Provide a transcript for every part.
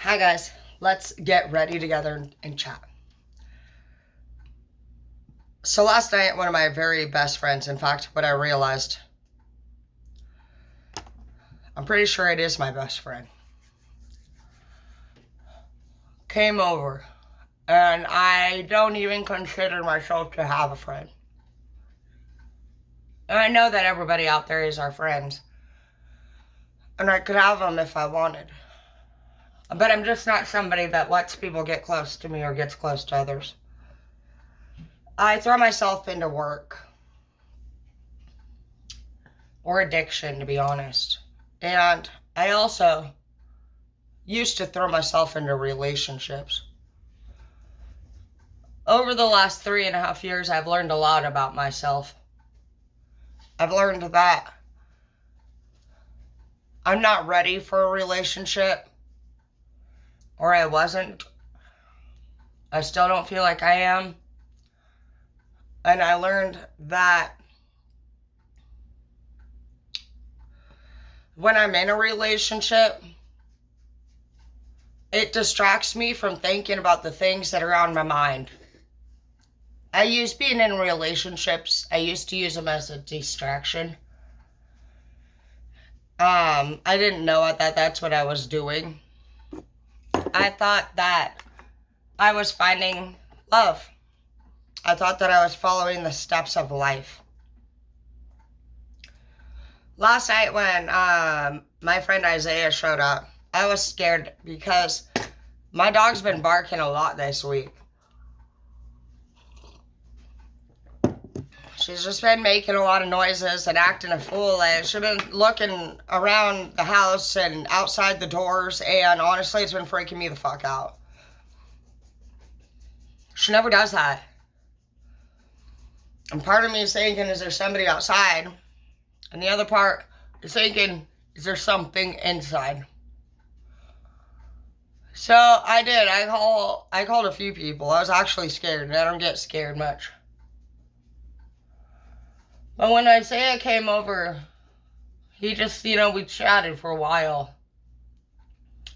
Hi guys, let's get ready together and chat. So last night, one of my very best friends, in fact, what I realized, I'm pretty sure it is my best friend, came over, and I don't even consider myself to have a friend. And I know that everybody out there is our friends, and I could have them if I wanted. But I'm just not somebody that lets people get close to me or gets close to others. I throw myself into work or addiction, to be honest. And I also used to throw myself into relationships. Over the last 3.5 years, I've learned a lot about myself. I've learned that I'm not ready for a relationship, or I wasn't. I still don't feel like I am. And I learned that when I'm in a relationship, it distracts me from thinking about the things that are on my mind. I used being in relationships, I used to use them as a distraction. I didn't know that that's what I was doing. I thought that I was finding love. I thought that I was following the steps of life. Last night when my friend Isaiah showed up, I was scared because my dog's been barking a lot this week. She's just been making a lot of noises and acting a fool. And she's been looking around the house and outside the doors, and honestly, it's been freaking me the fuck out. She never does that. And part of me is thinking, is there somebody outside? And the other part is thinking, is there something inside? So I did. I called a few people. I was actually scared, and I don't get scared much. But when Isaiah came over, he just, we chatted for a while.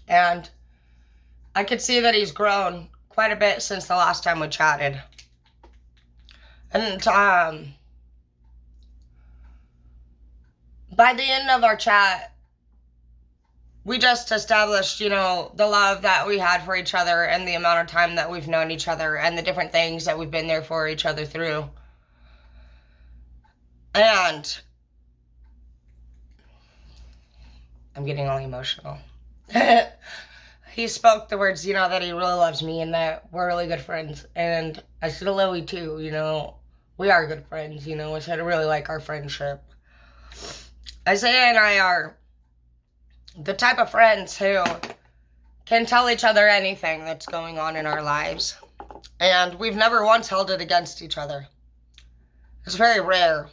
And I could see that he's grown quite a bit since the last time we chatted. And by the end of our chat, we just established, the love that we had for each other and the amount of time that we've known each other and the different things that we've been there for each other through. And I'm getting all emotional. He spoke the words, that he really loves me and that we're really good friends. And I said to Lily too, we are good friends, I said I really like our friendship. Isaiah and I are the type of friends who can tell each other anything that's going on in our lives. And we've never once held it against each other. It's very rare.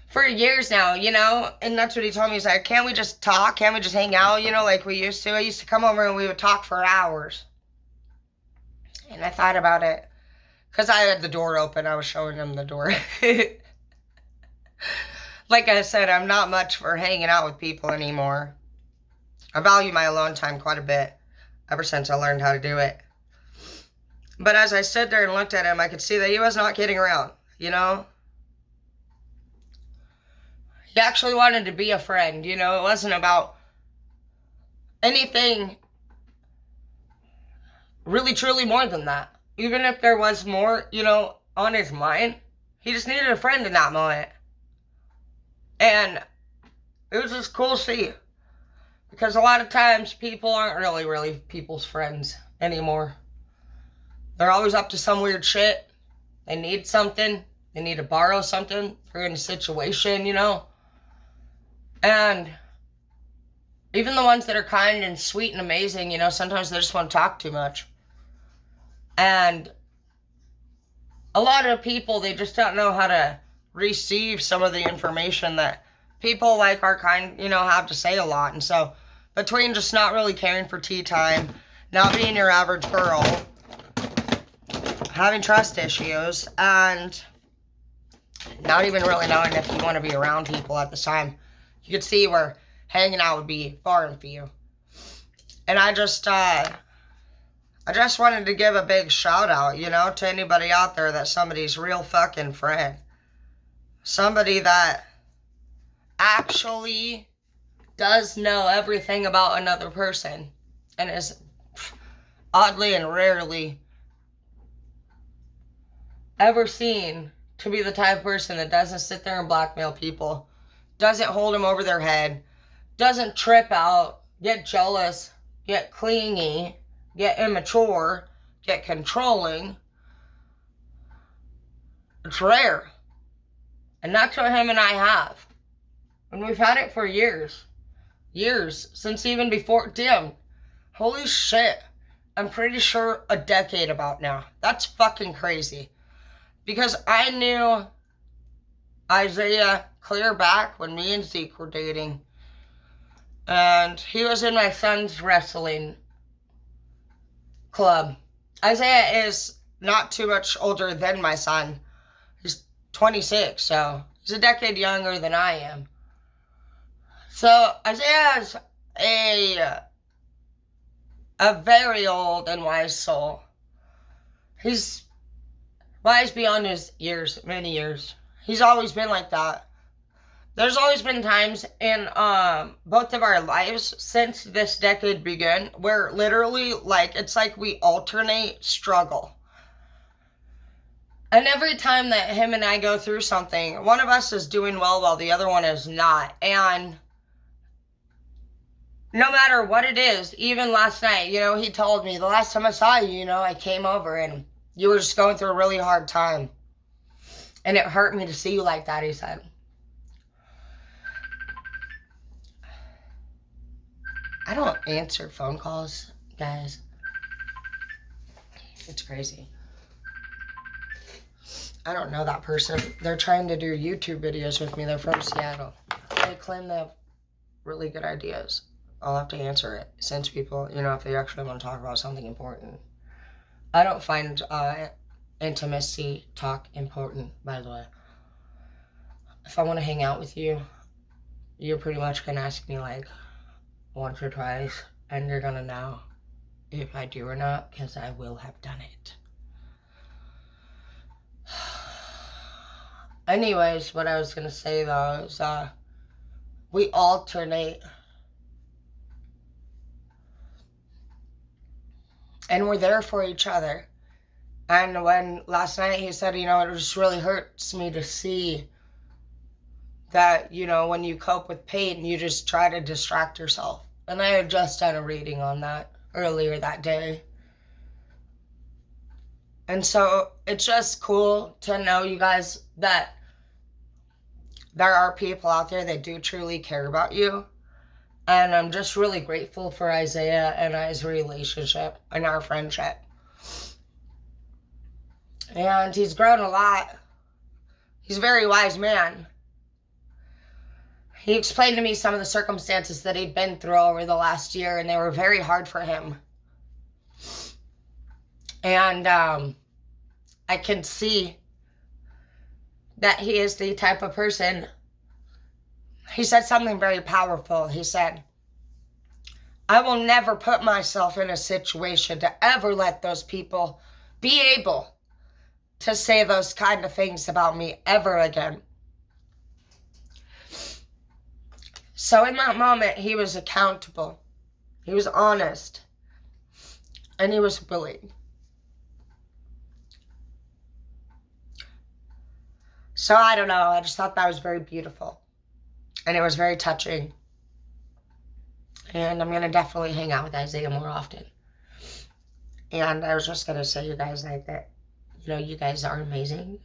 For years now, and that's what he told me. He's like, can't we just talk? Can't we just hang out, like we used to? I used to come over and we would talk for hours. And I thought about it. Because I had the door open. I was showing him the door. Like I said, I'm not much for hanging out with people anymore. I value my alone time quite a bit. Ever since I learned how to do it. But as I stood there and looked at him, I could see that he was not kidding around, He actually wanted to be a friend, It wasn't about anything really, truly more than that. Even if there was more, on his mind, he just needed a friend in that moment. And it was just cool to see. Because a lot of times people aren't really people's friends anymore. They're always up to some weird shit. They need something. They need to borrow something. They're in a situation, And even the ones that are kind and sweet and amazing, sometimes they just want to talk too much. And a lot of people, they just don't know how to receive some of the information that people like our kind, have to say a lot. And so between just not really caring for tea time, not being your average girl, having trust issues, and not even really knowing if you want to be around people at the time, You could see where hanging out would be foreign for you. And I just wanted to give a big shout out, you know, to anybody out there that's somebody's real fucking friend. Somebody that actually does know everything about another person and is oddly and rarely ever seen to be the type of person that doesn't sit there and blackmail people, doesn't hold them over their head, doesn't trip out, get jealous, get clingy, get immature, get controlling. It's rare. And that's what him and I have. And we've had it for years. Years. Since even before, damn. Holy shit. I'm pretty sure a decade about now. That's fucking crazy. Because I knew Isaiah clear back when me and Zeke were dating. And he was in my son's wrestling club. Isaiah is not too much older than my son. He's 26, so he's a decade younger than I am. So Isaiah is a very old and wise soul. He's wise beyond his years, many years. He's always been like that. There's always been times in both of our lives since this decade began where literally, like, it's like we alternate struggle. And every time that him and I go through something, one of us is doing well while the other one is not. And no matter what it is, even last night, you know, he told me, the last time I saw you, you know, I came over and you were just going through a really hard time. And it hurt me to see you like that, he said. I don't answer phone calls, guys. It's crazy. I don't know that person. They're trying to do YouTube videos with me. They're from Seattle. They claim they have really good ideas. I'll have to answer it since people, you know, if they actually want to talk about something important. I don't find intimacy talk important, by the way. If I want to hang out with you, you're pretty much going to ask me like once or twice, and you're going to know if I do or not, because I will have done it. Anyways, what I was going to say though is we alternate. And we're there for each other. And when last night he said, you know, it just really hurts me to see that, you know, when you cope with pain, you just try to distract yourself. And I had just done a reading on that earlier that day. And so it's just cool to know, you guys, that there are people out there that do truly care about you. And I'm just really grateful for Isaiah and I's relationship and our friendship. And he's grown a lot. He's a very wise man. He explained to me some of the circumstances that he'd been through over the last year, and they were very hard for him. And I can see that he is the type of person. He said something very powerful. He said, I will never put myself in a situation to ever let those people be able to say those kind of things about me ever again. So in that moment, he was accountable. He was honest. And he was willing. So I don't know. I just thought that was very beautiful. And it was very touching. And I'm going to definitely hang out with Isaiah more often. And I was just going to say, you guys, like that, you know, you guys are amazing.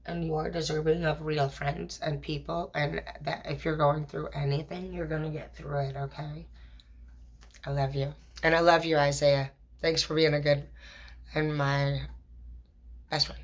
And you are deserving of real friends and people. And that if you're going through anything, you're going to get through it, okay? I love you. And I love you, Isaiah. Thanks for being a good and my best friend.